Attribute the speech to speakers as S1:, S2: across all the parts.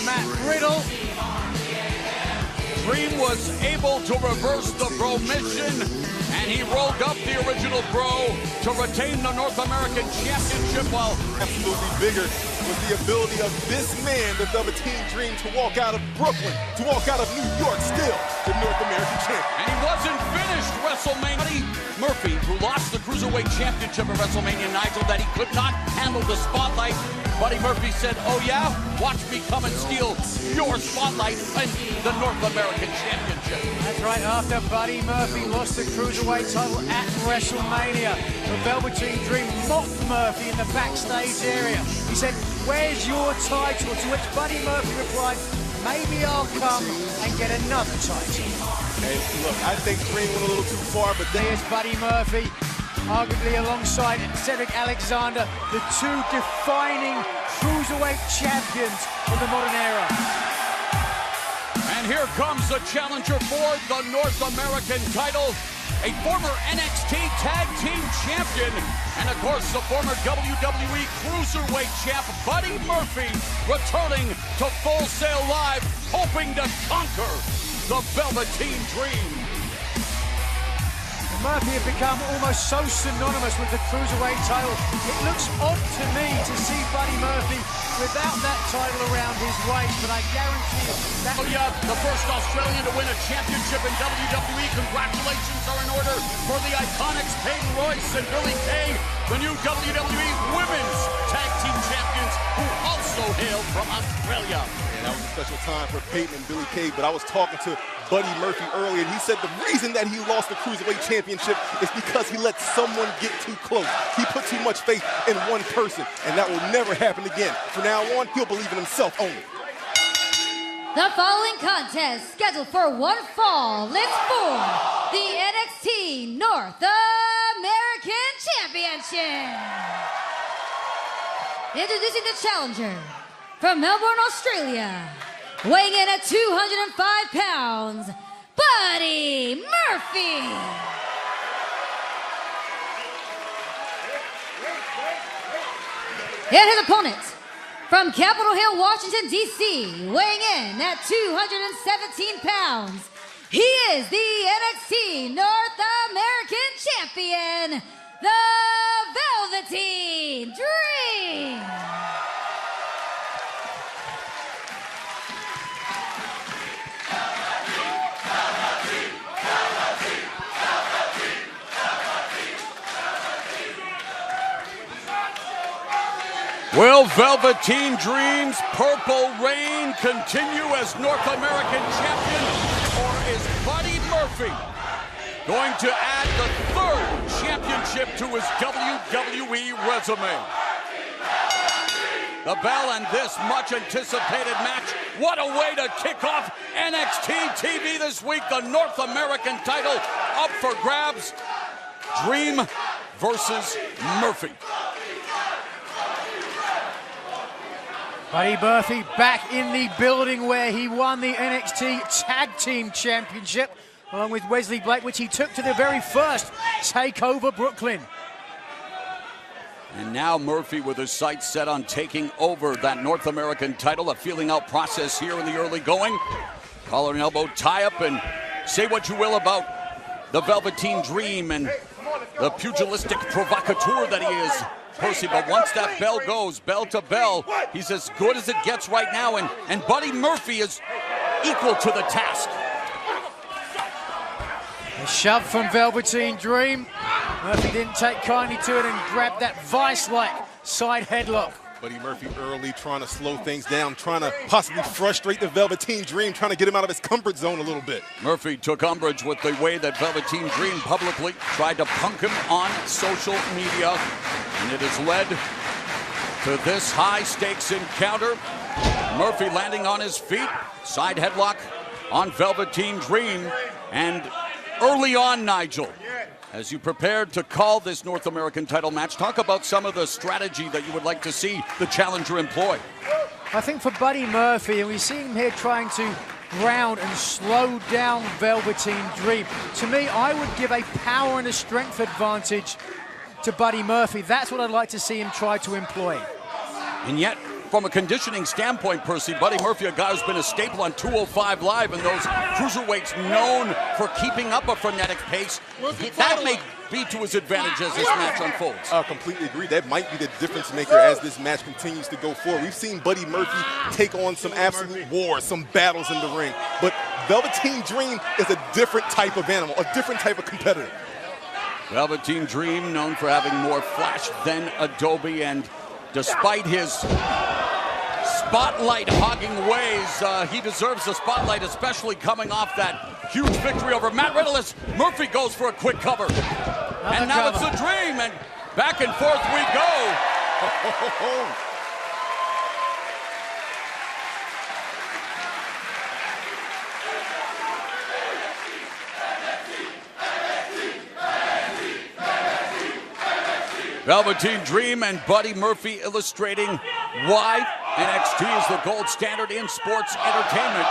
S1: Matt Riddle.
S2: Dream was able to reverse the bro mission, and he rolled up the original bro to retain the North American Championship. While
S3: absolutely bigger was the ability of this man, the Velveteen Dream, to walk out of Brooklyn, to walk out of New York, still the North American champion.
S2: And he wasn't finished WrestleMania. Buddy Murphy, who lost the Cruiserweight Championship at WrestleMania, Nigel, that he could not handle the spotlight. Buddy Murphy said, "Oh yeah, watch me come and steal your spotlight and the North American Championship."
S1: That's right, after Buddy Murphy lost the Cruiserweight title at WrestleMania, the Velveteen Dream mocked Murphy in the backstage area. He said, "Where's your title?" To which Buddy Murphy replied, "Maybe I'll come and get another title."
S3: Hey, look, I think Dream went a little too far, but
S1: there's Buddy Murphy, arguably alongside Cedric Alexander, the two defining Cruiserweight champions in the modern era.
S2: And here comes the challenger for the North American title, a former NXT Tag Team Champion, and of course the former WWE Cruiserweight Champ, Buddy Murphy, returning to Full Sail Live, hoping to conquer the Velveteen Dream.
S1: Murphy had become almost so synonymous with the Cruiserweight title. It looks odd to me to see Buddy Murphy without that title around his waist, but I guarantee you that...
S2: Oh yeah, the first Australian to win a championship in WWE. Congratulations are in order for the Iconics, Peyton Royce and Billie Kay, the new WWE Women's Tag Team Champions, who also hail from Australia.
S3: That was a special time for Peyton and Billie Kay, but I was talking to Buddy Murphy earlier, and he said the reason that he lost the Cruiserweight Championship is because he let someone get too close. He put too much faith in one person, and that will never happen again. From now on, he'll believe in himself only.
S4: The following contest, scheduled for one fall, is for the NXT North American Championship. Introducing the challenger from Melbourne, Australia, weighing in at 205 pounds, Buddy Murphy. And his opponent from Capitol Hill, Washington, D.C., weighing in at 217 pounds, he is the NXT North American Champion, the Velveteen Dream.
S2: Will Velveteen Dream's purple reign continue as North American champion, or is Buddy Murphy going to add the third championship to his WWE resume? The bell and this much anticipated match. What a way to kick off NXT TV this week. The North American title up for grabs. Dream versus Murphy.
S1: Buddy Murphy back in the building where he won the NXT Tag Team Championship along with Wesley Blake, which he took to the very first TakeOver Brooklyn.
S2: And now Murphy with his sights set on taking over that North American title. A feeling out process here in the early going. Collar and elbow tie up, and say what you will about the Velveteen Dream and the pugilistic provocateur that he is, Percy, but once that bell goes, bell to bell, he's as good as it gets right now, and Buddy Murphy is equal to the task.
S1: A shove from Velveteen Dream. Murphy didn't take kindly to it and grabbed that vice-like side headlock.
S3: Buddy Murphy early trying to slow things down, trying to possibly frustrate the Velveteen Dream, trying to get him out of his comfort zone a little bit.
S2: Murphy took umbrage with the way that Velveteen Dream publicly tried to punk him on social media, and it has led to this high-stakes encounter. Murphy landing on his feet, side headlock on Velveteen Dream, and early on, Nigel, as you prepared to call this North American title match, talk about some of the strategy that you would like to see the challenger employ.
S1: I think for Buddy Murphy, and we see him here trying to ground and slow down Velveteen Dream. To me, I would give a power and a strength advantage to Buddy Murphy. That's what I'd like to see him try to employ.
S2: And yet, from a conditioning standpoint, Percy, Buddy Murphy, a guy who's been a staple on 205 Live, and those cruiserweights known for keeping up a frenetic pace, that may be to his advantage as this match unfolds.
S3: I completely agree. That might be the difference maker as this match continues to go forward. We've seen Buddy Murphy take on some absolute wars, some battles in the ring, but Velveteen Dream is a different type of animal, a different type of competitor.
S2: Velveteen Dream, known for having more flash than Adobe, and despite his spotlight hogging ways, he deserves the spotlight, especially coming off that huge victory over Matt Riddle as Murphy goes for a quick cover. And now it's the Dream, and back and forth we go. Velveteen Dream and Buddy Murphy illustrating why NXT is the gold standard in sports entertainment.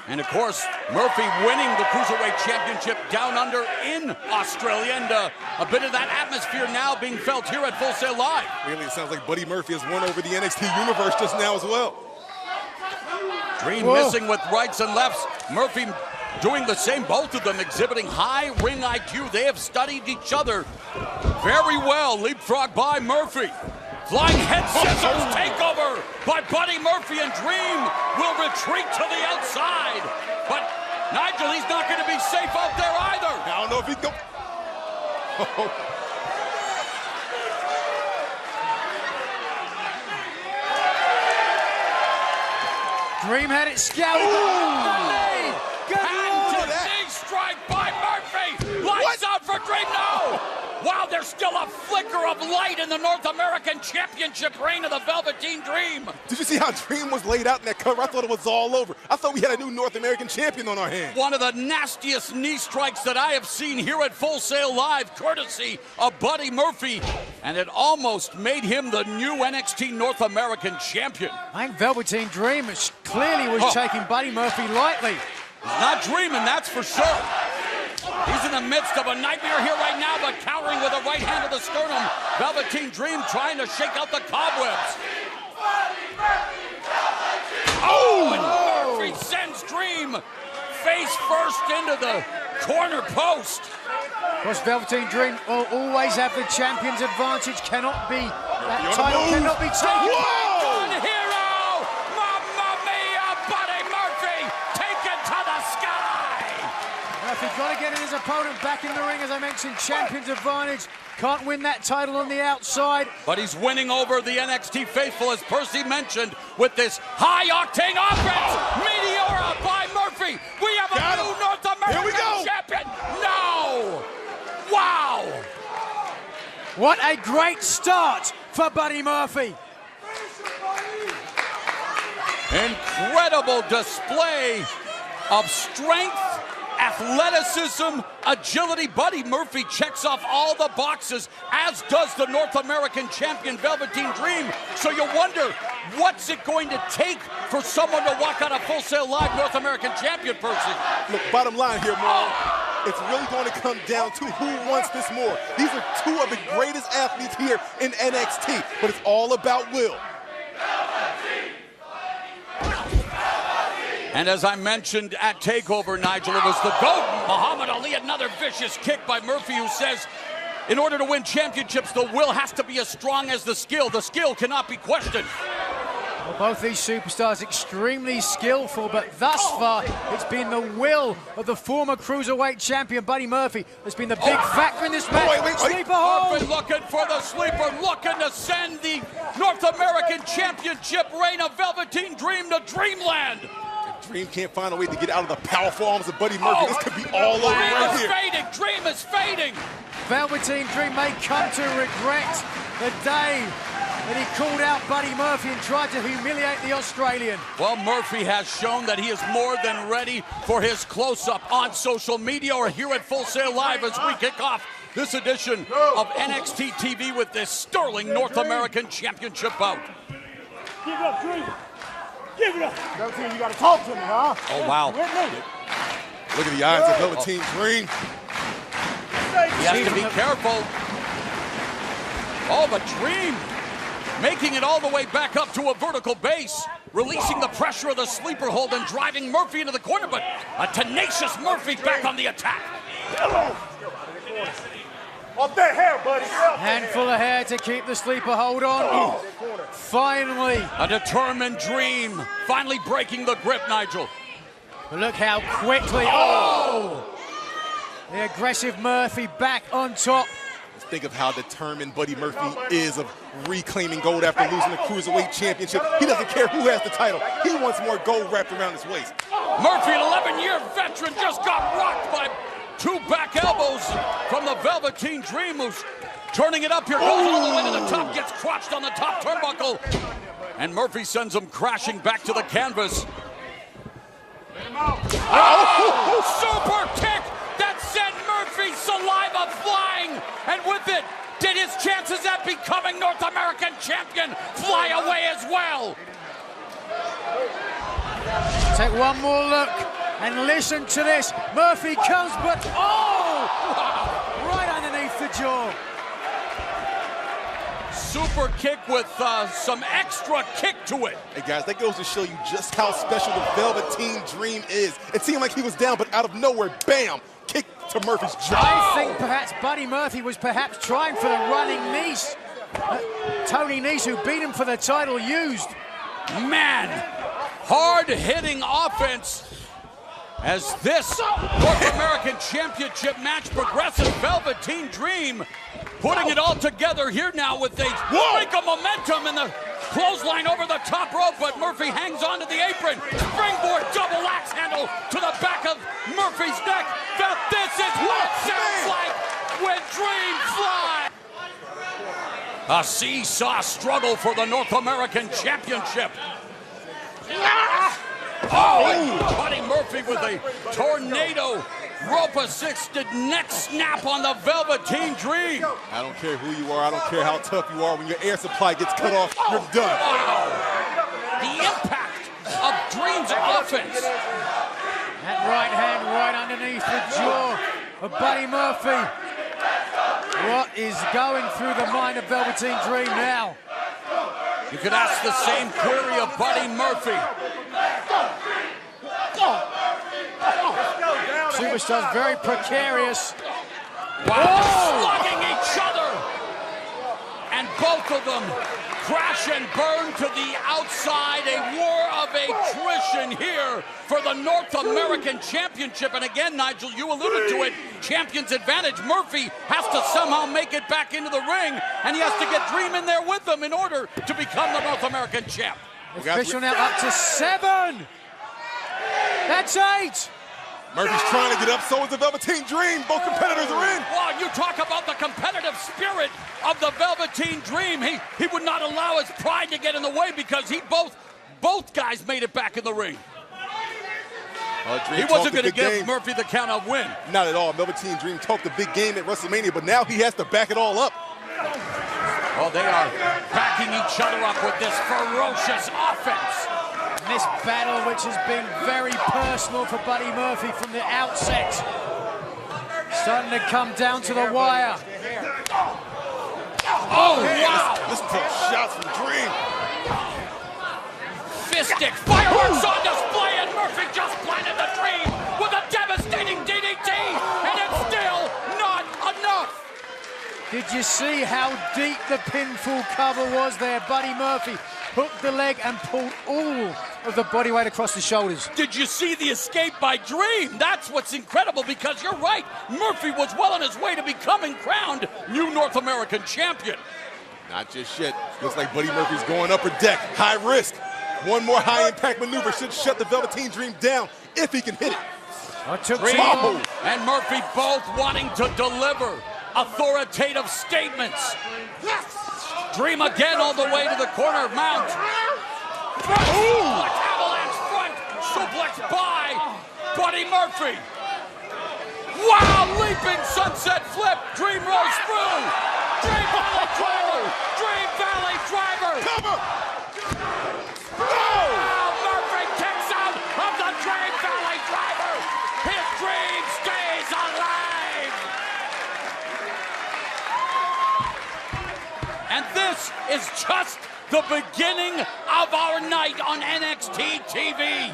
S2: And of course, Murphy winning the Cruiserweight Championship down under in Australia, and a bit of that atmosphere now being felt here at Full Sail Live.
S3: Really, it sounds like Buddy Murphy has won over the NXT universe just now as well.
S2: Dream missing with rights and lefts. Murphy doing the same, both of them exhibiting high ring IQ. They have studied each other very well. Leapfrog by Murphy. Flying head scissors takeover by Buddy Murphy, and Dream will retreat to the outside. But Nigel, he's not going to be safe out there either.
S3: I don't know if he go.
S1: Dream had it scouted.
S2: Knee strike by Murphy. Lights out for Dream. No. Wow, there's still a flicker of light in the North American Championship reign of the Velveteen Dream.
S3: Did you see how Dream was laid out in that cover? I thought it was all over. I thought we had a new North American champion on our hands.
S2: One of the nastiest knee strikes that I have seen here at Full Sail Live, courtesy of Buddy Murphy, and it almost made him the new NXT North American champion.
S1: I think Velveteen Dream clearly was taking Buddy Murphy lightly.
S2: He's not dreaming, that's for sure. He's in the midst of a nightmare here right now, but countering with a right hand to the sternum. Velveteen Dream trying to shake out the cobwebs. Oh, and Murphy sends Dream face first into the corner post.
S1: Of course, Velveteen Dream will always have the champion's advantage. Cannot be, that title cannot be taken.
S2: Whoa! Hero! Mamma mia, Buddy Murphy! Take it to the sky!
S1: Murphy got to get his opponent back in the ring, as I mentioned. Champion's advantage. Can't win that title on the outside.
S2: But he's winning over the NXT faithful, as Percy mentioned, with this high-octane offense. Meteora by Murphy. We have a new North American champion. No! Wow!
S1: What a great start for Buddy Murphy.
S2: Incredible display of strength, athleticism, agility. Buddy Murphy checks off all the boxes, as does the North American champion Velveteen Dream. So you wonder, what's it going to take for someone to walk out a Full Sail Live North American champion, Percy?
S3: Look, bottom line here, Marlon, it's really going to come down to who wants this more. These are two of the greatest athletes here in NXT, but it's all about will.
S2: And as I mentioned at TakeOver, Nigel, it was the GOAT, Muhammad Ali. Another vicious kick by Murphy, who says, in order to win championships, the will has to be as strong as the skill. The skill cannot be questioned.
S1: Well, both these superstars extremely skillful, but thus far, it's been the will of the former Cruiserweight champion, Buddy Murphy, that's been the big factor in this match. Sleeper hold.
S2: Murphy looking for the sleeper, looking to send the North American Championship reign of Velveteen Dream to Dreamland.
S3: Dream can't find a way to get out of the powerful arms of Buddy Murphy. This could be all over right here.
S2: Fading. Dream is fading.
S1: Velveteen Dream may come to regret the day that he called out Buddy Murphy and tried to humiliate the Australian.
S2: Well, Murphy has shown that he is more than ready for his close-up on social media or here at Full Sail Live as we kick off this edition of NXT TV with this sterling North American Championship bout.
S5: Give it up, Dream. Give it up. Velveteen, you got to talk to me, huh?
S2: Oh, wow.
S3: Look at the eyes of Velveteen Dream.
S2: He has to be careful. Oh, but Dream making it all the way back up to a vertical base, releasing the pressure of the sleeper hold and driving Murphy into the corner, but a tenacious Murphy back on the attack.
S5: Off that hair, buddy.
S1: Handful of hair to keep the sleeper hold on. Finally.
S2: A determined Dream, finally breaking the grip, Nigel.
S1: Look how quickly, the aggressive Murphy back on top.
S3: Think of how determined Buddy Murphy is of reclaiming gold after losing the Cruiserweight Championship. He doesn't care who has the title. He wants more gold wrapped around his waist.
S2: Murphy, an 11-year veteran, just got rocked by 2 back elbows from the Velveteen Dream, who's turning it up here, goes all the way to the top, gets crotched on the top turnbuckle, and Murphy sends him crashing back to the canvas. Oh, super kick that sent Murphy's saliva flying, and with it, did his chances at becoming North American champion fly away as well?
S1: Take one more look and listen to this. Murphy comes, but right underneath the jaw.
S2: Super kick with some extra kick to it.
S3: Hey guys, that goes to show you just how special the Velveteen Dream is. It seemed like he was down, but out of nowhere, bam, kick to Murphy's jaw.
S1: I think perhaps Buddy Murphy was perhaps trying for the running Nese. Tony Nese, who beat him for the title, used.
S2: Man, hard-hitting offense as this North American Championship match progresses. Velveteen Dream putting it all together here now with a break of momentum in the clothesline over the top rope, but Murphy hangs onto the apron. Springboard double axe handle to the back of Murphy's neck. Now this is what it sounds like when dreams fly. A seesaw struggle for the North American Championship. Buddy Murphy with a tornado rope-assisted neck snap on the Velveteen Dream.
S3: I don't care who you are. I don't care how tough you are. When your air supply gets cut off, you're done.
S2: Wow. The impact of Dream's offense.
S1: That right hand right underneath the jaw of Buddy Murphy. What is going through the mind of Velveteen Dream now?
S2: You could ask the same query of Buddy Murphy.
S1: Superstars very precarious.
S2: Wow, slugging each other. And both of them crash and burn to the outside. A war of attrition here for the North American Championship. And again, Nigel, you alluded to it, champion's advantage. Murphy has to somehow make it back into the ring, and he has to get Dream in there with him in order to become the North American champ.
S1: Official now up to 7. That's 8.
S3: Murphy's trying to get up, so is the Velveteen Dream. Both competitors are in.
S2: Wow, you talk about the competitive spirit of the Velveteen Dream. He would not allow his pride to get in the way because both guys made it back in the ring. He wasn't going to give Murphy the count-out win.
S3: Not at all. Velveteen Dream talked the big game at WrestleMania, but now he has to back it all up.
S2: Oh, they are backing each other up with this ferocious offense.
S1: This battle, which has been very personal for Buddy Murphy from the outset, starting to come down to the wire.
S2: Oh, wow!
S3: Listen to the shots from Dream.
S2: Fistic, fireworks on display, and Murphy just planted the Dream with a devastating DDT, and it's still not enough.
S1: Did you see how deep the pinfall cover was there? Buddy Murphy hooked the leg and pulled all of the body weight across the shoulders.
S2: Did you see the escape by Dream? That's what's incredible, because you're right. Murphy was well on his way to becoming crowned new North American champion.
S3: Not just shit. Looks like Buddy Murphy's going upper deck. High risk. One more high-impact maneuver should shut the Velveteen Dream down if he can hit it.
S2: Dream and Murphy both wanting to deliver authoritative statements. Dream again all the way to the corner mount. Suplex, avalanche front, suplex by Buddy Murphy. Wow, leaping sunset flip. Dream rolls through. Dream Valley driver. Dream Valley driver.
S3: Cover!
S2: Wow, Murphy kicks out of the Dream Valley driver. His dream stays alive. is just the beginning of our night on NXT TV.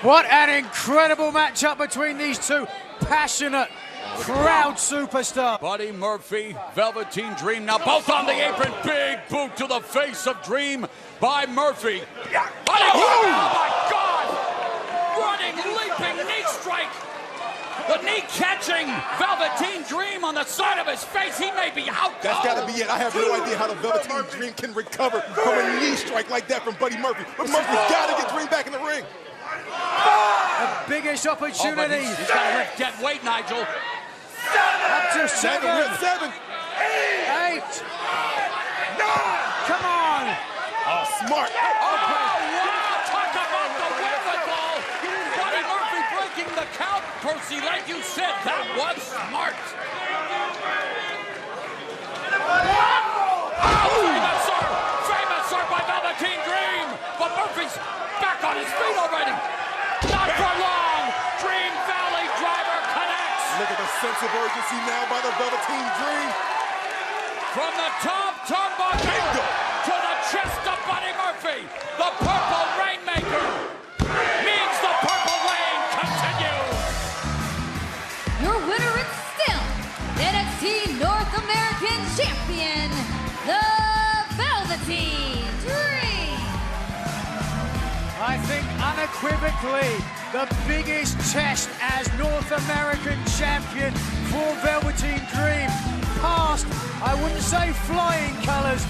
S1: What an incredible matchup between these two passionate, proud superstars.
S2: Buddy Murphy, Velveteen Dream, now both on the apron. Big boot to the face of Dream by Murphy. Oh my God! Running, leaping knee strike. The knee catching Velveteen Dream on the side of his face. He may be out.
S3: That's got to be it. I have no idea how the Velveteen Dream can recover from a knee strike like that from Buddy Murphy. But Murphy's got to get Dream back in the ring.
S1: The biggest opportunity.
S2: He's got to lift dead weight, Nigel.
S1: Up to 7.
S3: 7.
S1: 8. 9. Come on.
S3: Oh, smart.
S2: Oh, wow. Talk about the wherewithal. Buddy Murphy breaking the count. Percy, like you said, that was smart. Famous, sir, by Velveteen Dream. But Murphy's back on his feet already. Not for long. Dream Valley Driver connects.
S3: Look at the sense of urgency now by the Velveteen Dream.
S2: From the top turnbuckle to the chest of Buddy Murphy. The Purple Rainmaker means the Purple Rain continues.
S4: Your winner is still NXT North American Champion, the Velveteen Dream.
S1: I think unequivocally the biggest test as North American champion for Velveteen Dream. Past, I wouldn't say flying colours,